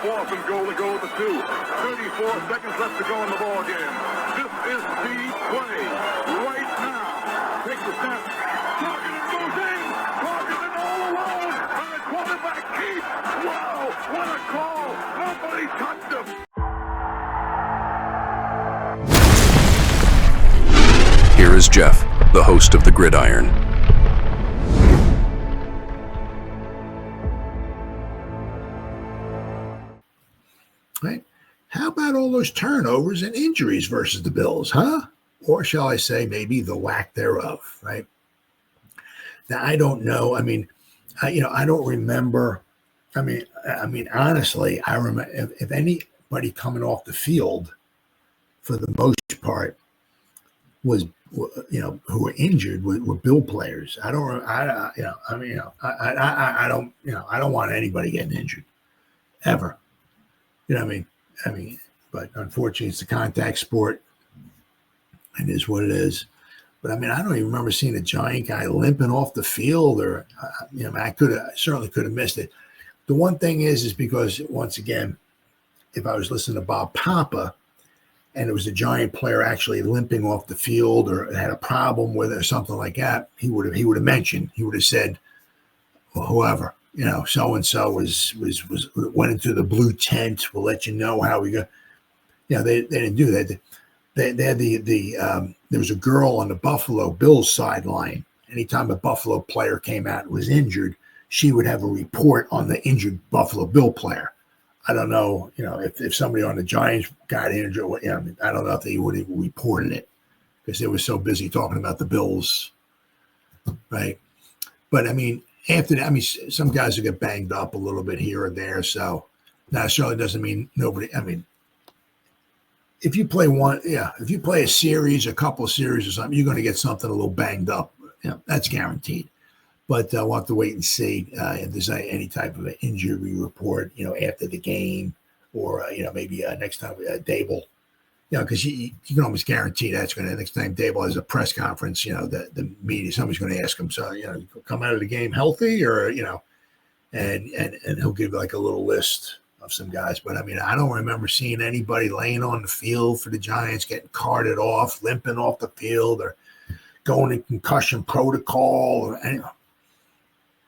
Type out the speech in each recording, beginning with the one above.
4th and goal to go to 2. 34 seconds left to go in the ball game. This is the play right now. Takes the snap. Targeted goes in. Targeted all alone. And the quarterback keeps. Wow, what a call. Nobody touched him. Here is Jeff, the host of the Gridiron. Right? How about all those turnovers and injuries versus the Bills, huh? Or shall I say maybe the lack thereof, right? Now, I don't know. I mean, I don't remember. I mean, honestly, I remember if anybody coming off the field for the most part was, who were injured were Bill players. I don't want anybody getting injured ever. You know what I mean, but unfortunately, it's a contact sport. It is what it is. But I mean, I don't even remember seeing a Giant guy limping off the field, or I certainly could have missed it. The one thing is because once again, if I was listening to Bob Papa, and it was a Giant player actually limping off the field or had a problem with it or something like that, he would have mentioned. He would have said, well, whoever. So and so went into the blue tent. We'll let you know how we go. They didn't do that. They had there was a girl on the Buffalo Bills sideline. Anytime a Buffalo player came out and was injured, she would have a report on the injured Buffalo Bill player. I don't know, if somebody on the Giants got injured. I don't know if they would have reported it because they were so busy talking about the Bills, right? But I mean. After that, some guys will get banged up a little bit here or there. So that certainly doesn't mean nobody. If you play a series, a couple of series or something, you're going to get something a little banged up. That's guaranteed. But we'll have to wait and see if there's any type of an injury report, after the game or, maybe next time Dable. Because you can almost guarantee that's going to, next time Dable has a press conference, the media, somebody's going to ask him, so, come out of the game healthy or, and he'll give like a little list of some guys. But I don't remember seeing anybody laying on the field for the Giants, getting carted off, limping off the field or going in concussion protocol or anything.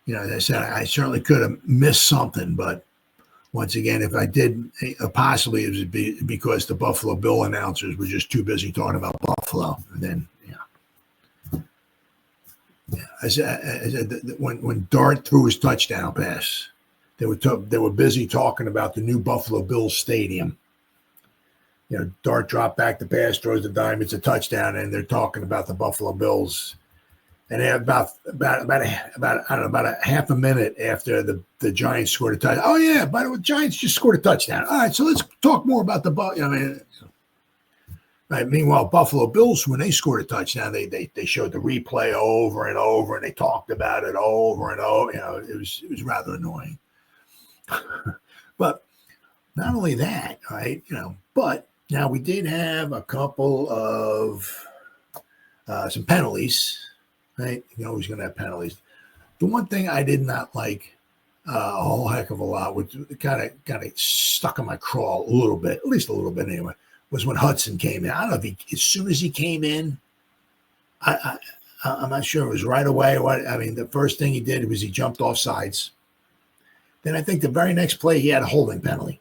As I said, I certainly could have missed something, but once again, if I did, possibly it would be because the Buffalo Bill announcers were just too busy talking about Buffalo. And then, I said, when Dart threw his touchdown pass, they were busy talking about the new Buffalo Bills stadium. Dart dropped back the pass, throws the dime, it's a touchdown, and they're talking about the Buffalo Bills. And about a half a minute after the Giants scored a touchdown. Oh yeah, by the way, Giants just scored a touchdown. All right, so let's talk more about the right. Meanwhile, Buffalo Bills, when they scored a touchdown, they showed the replay over and over, and they talked about it over and over. It was rather annoying. But not only that, right? But now we did have a couple of some penalties. Right? You're always going to have penalties. The one thing I did not like a whole heck of a lot, which kind of stuck in my craw a little bit, at least a little bit anyway, was when Hudson came in. I don't know if as soon as he came in, I'm not sure it was right away. The first thing he did was he jumped off sides. Then I think the very next play he had a holding penalty.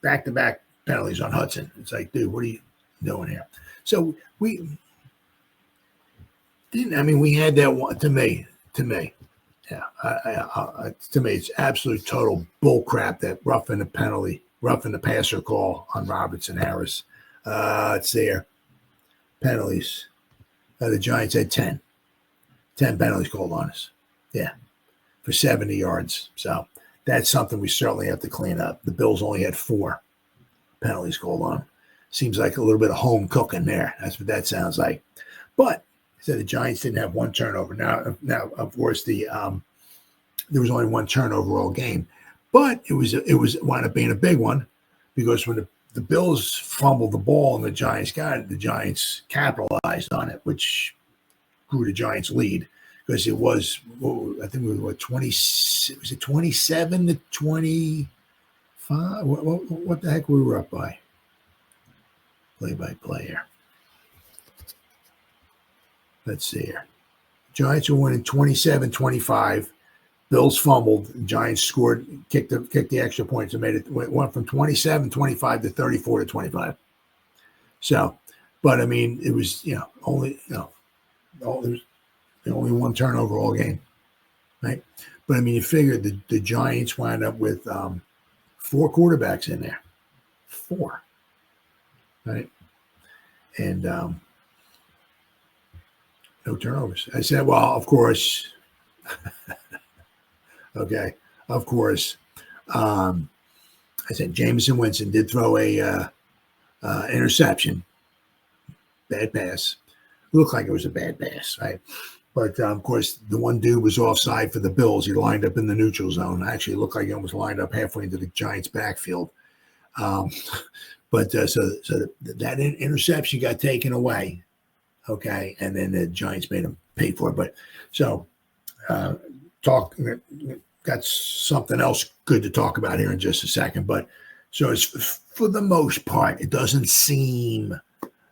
Back-to-back penalties on Hudson. It's like, dude, what are you doing here? So we had that one to me. Yeah. To me, it's absolute total bull crap that roughing the passer call on Robertson Harris. It's there. Penalties. The Giants had 10 penalties called on us. Yeah. For 70 yards. So that's something we certainly have to clean up. The Bills only had 4 penalties called on. Seems like a little bit of home cooking there. That's what that sounds like. But so the Giants didn't have one turnover. Now, of course, there was only one turnover all game, but it was wound up being a big one because when the Bills fumbled the ball and the Giants got it, the Giants capitalized on it, which grew the Giants' lead because it was, I think it was 27 to 20, 5. What the heck we were up by? Play-by-play here. Let's see here. Giants were winning 27-25. Bills fumbled. Giants scored, kicked the extra points and went from 27-25 to 34-25. So, but I mean, it was only there was only one turnover all game, right? But I mean, you figured the Giants wound up with 4 quarterbacks in there, 4, right? And no turnovers. I said, well, of course. Okay, of course. I said Jameson Winston did throw a interception. Bad pass. Looked like it was a bad pass, right? But, of course, the one dude was offside for the Bills. He lined up in the neutral zone. Actually, it looked like he almost lined up halfway into the Giants' backfield. But that interception got taken away, okay? And then the Giants made him pay for it. But so got something else good to talk about here in just a second. But so it's, for the most part, it doesn't seem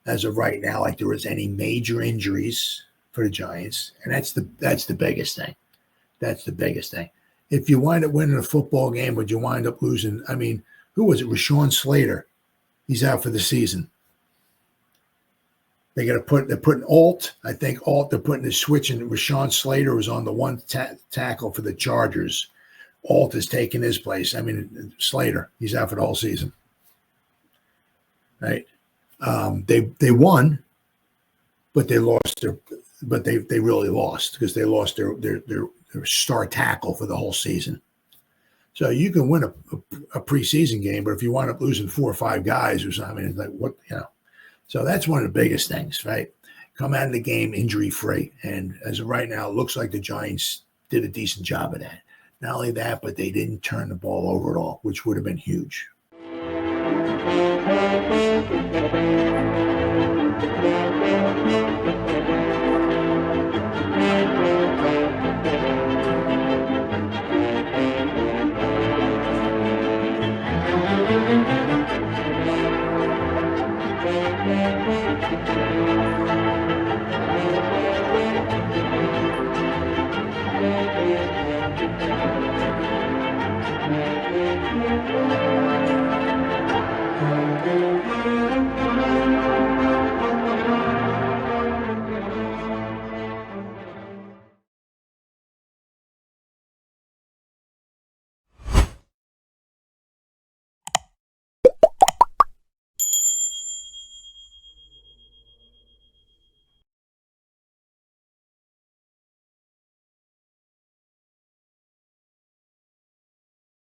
as of right now like there was any major injuries for the Giants, and that's the biggest thing. That's the biggest thing. If you wind up winning a football game, but you wind up losing, I mean, who was it? Rashawn Slater. He's out for the season. They're putting Alt. I think Alt. They're putting the switch, and Rashawn Slater was on the one tackle for the Chargers. Alt is taking his place. I mean, Slater. He's out for the whole season. Right? They won, but they lost their. But they really lost because they lost their star tackle for the whole season. So you can win a preseason game, but if you wind up losing 4 or 5 guys or something, it's like what. So that's one of the biggest things, right? Come out of the game injury-free. And as of right now, it looks like the Giants did a decent job of that. Not only that, but they didn't turn the ball over at all, which would have been huge.